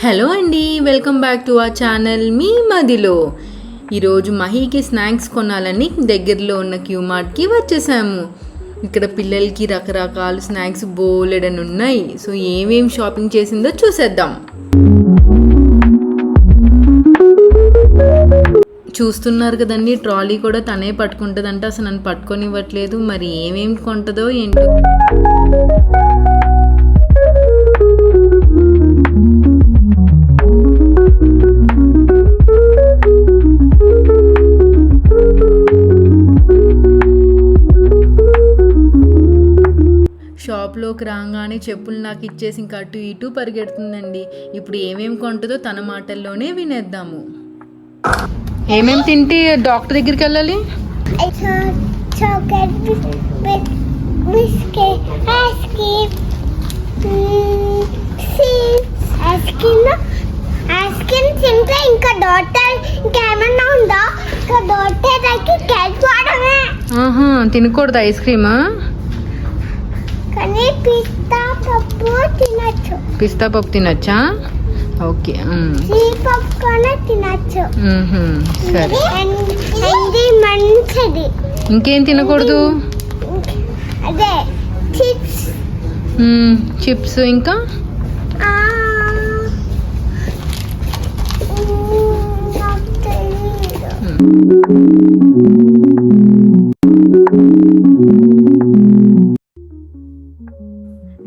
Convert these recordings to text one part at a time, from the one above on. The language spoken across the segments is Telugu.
హలో అండి, welcome back to our channel Mee Madilo. ఈరోజు మహీకి స్నాక్స్ కొనాలని దగ్గరలో ఉన్న క్యూమార్ట్కి వచ్చేసాము. ఇక్కడ పిల్లలకి రకరకాల స్నాక్స్ బోలెడని ఉన్నాయి. సో ఏమేమి షాపింగ్ చేసిందో చూసేద్దాం. చూస్తున్నారు కదండి, ట్రాలీ కూడా తనే పట్టుకుంటుందంట. అసలు నన్ను పట్టుకొని ఇవ్వట్లేదు. మరి ఏమేమి కొంటుందో ఏంటో. షాప్లోకి రాగానే చెప్పులు నాకు ఇచ్చేసి ఇంకా అటు ఇటు పరిగెడుతుందండి. ఇప్పుడు ఏమేమి కొంటుందో తన మాటల్లోనే వినేద్దాము. ఏమేమి తింటే డాక్టర్ దగ్గరికి వెళ్ళాలి? ఇంకా డాక్టర్ ఇంకేమన్నా ఉందా? డాక్టర్ తినకూడదు ఐస్ క్రీమా? కానీ పిస్తా పప్పు తినచ్చా? ఓకే, సరే. మంచిది. ఇంకేం తినకూడదు? అదే చిప్స్. ఇంకా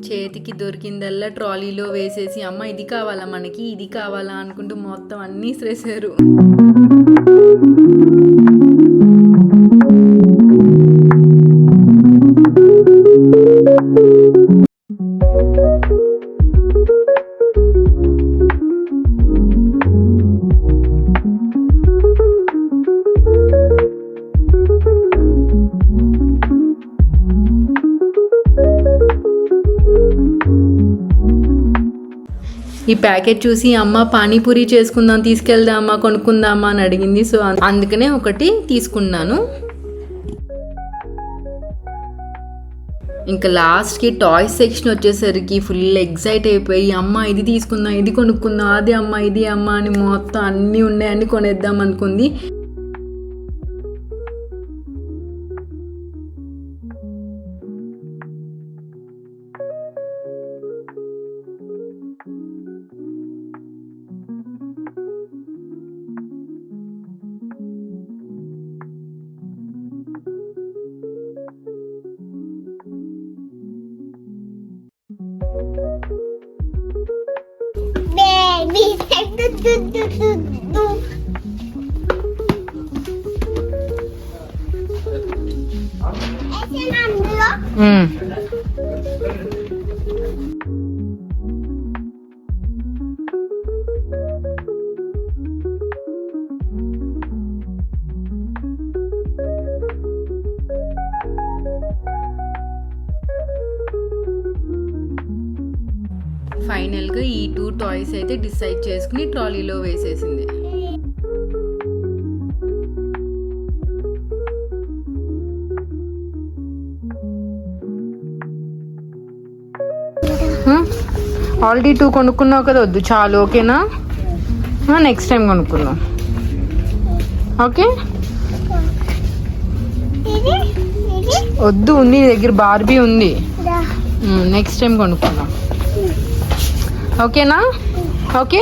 చేతికి దొరికిందల్లా ట్రాలీలో వేసేసి అమ్మ ఇది కావాలా, మనకి ఇది కావాలా అనుకుంటూ మొత్తం అన్నీ శ్రేసారు. ఈ ప్యాకెట్ చూసి అమ్మ పానీపూరి చేసుకుందాం, తీసుకెళ్దామా, కొనుక్కుందామా అని అడిగింది. సో అందుకనే ఒకటి తీసుకున్నాను. ఇంకా లాస్ట్కి టాయ్స్ సెక్షన్ వచ్చేసరికి ఫుల్ ఎగ్జైట్ అయిపోయి అమ్మ ఇది తీసుకుందాం, ఇది కొనుక్కుందాం, అది అమ్మ ఇది అమ్మ అని మొత్తం అన్నీ ఉన్నాయని కొనేద్దాం అనుకుంది. ఫైనల్గా ఈ 2 టాయ్స్ అయితే డిసైడ్ చేసుకుని ట్రాలీలో వేసేసింది. ఆల్రెడీ 2 కొనుక్కున్నావు కదా, వద్దు చాలు. ఓకేనా? నెక్స్ట్ టైం కొనుక్కుందాం. ఓకే, వద్దు, ఉంది నీ దగ్గర బార్బీ ఉంది. నెక్స్ట్ టైం కొనుక్కుందాం. ఓకేనా? ఓకే,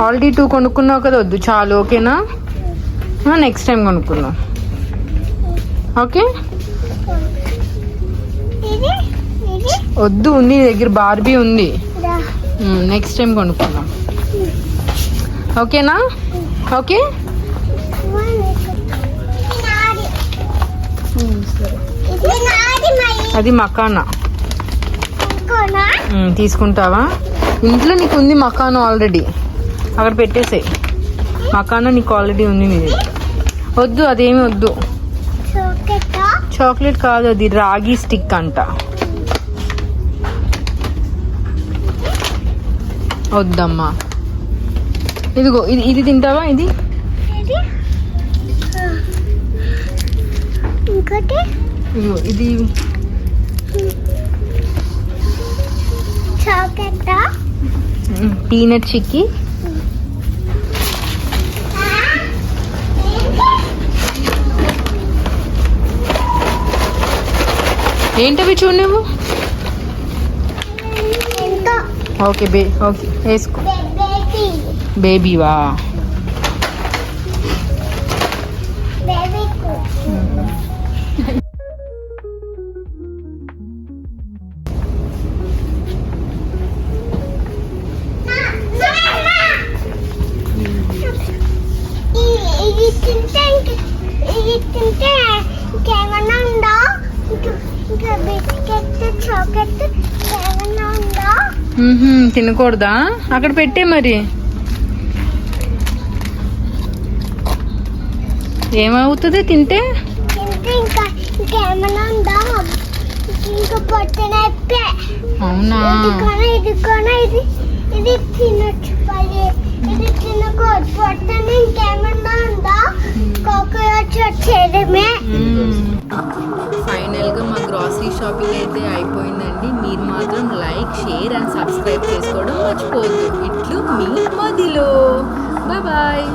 ఆల్రెడీ 2 కొనుక్కున్నావు కదా, వద్దు చాలు. ఓకేనా? నెక్స్ట్ టైం కొనుక్కుందాం. ఓకే, వద్దు, ఉంది నీ దగ్గర బార్బీ ఉంది. నెక్స్ట్ టైం కొనుక్కుందాం. ఓకేనా? ఓకే, అది మకానా. తీసుకుంటావా? ఇంట్లో నీకు ఉంది మకానా ఆల్రెడీ, అక్కడ పెట్టేసాయి. మకానా నీకు ఆల్రెడీ ఉంది. నీది వద్దు, అదేమి వద్దు. చాక్లెట్ కాదు, అది రాగి స్టిక్ అంట. వద్దమ్మా. ఇదిగో ఇది తింటావా? ఇది ఇది chocolate. పీనట్ చిక్కీ. ఏంటవి చూడు నువ్వు. ఇంకా ఓకే ఓకే వేసుకో. బేబీ బేబీవా? బేబీ ఇది తింటే ఇంకేమన్నా ఉందా? ఇంకా బిస్కెట్ చాక్లెట్ ఏమన్నా ఉందా? తినకూడదా? అక్కడ పెట్టే మరి. ఏమవుతుంది తింటే? ఇంకేమన్నా ఉందా? ఇంకా పొట్టనైతే. అవునా? ఇది తినొచ్చు. ఇది తినకూడదు. పొట్టన ఇంకేమన్నా ఉందా? కాకరోచ్ వచ్చేయడమే. ఫైనల్గా మా గ్రాసరీ షాపింగ్ అయితే అయిపోయిందండి. మీరు మాత్రం లైక్, షేర్ అండ్ సబ్స్క్రైబ్ చేసుకోవడం మర్చిపోవద్దు. ఇట్లు మీ మదిలో. Bye bye.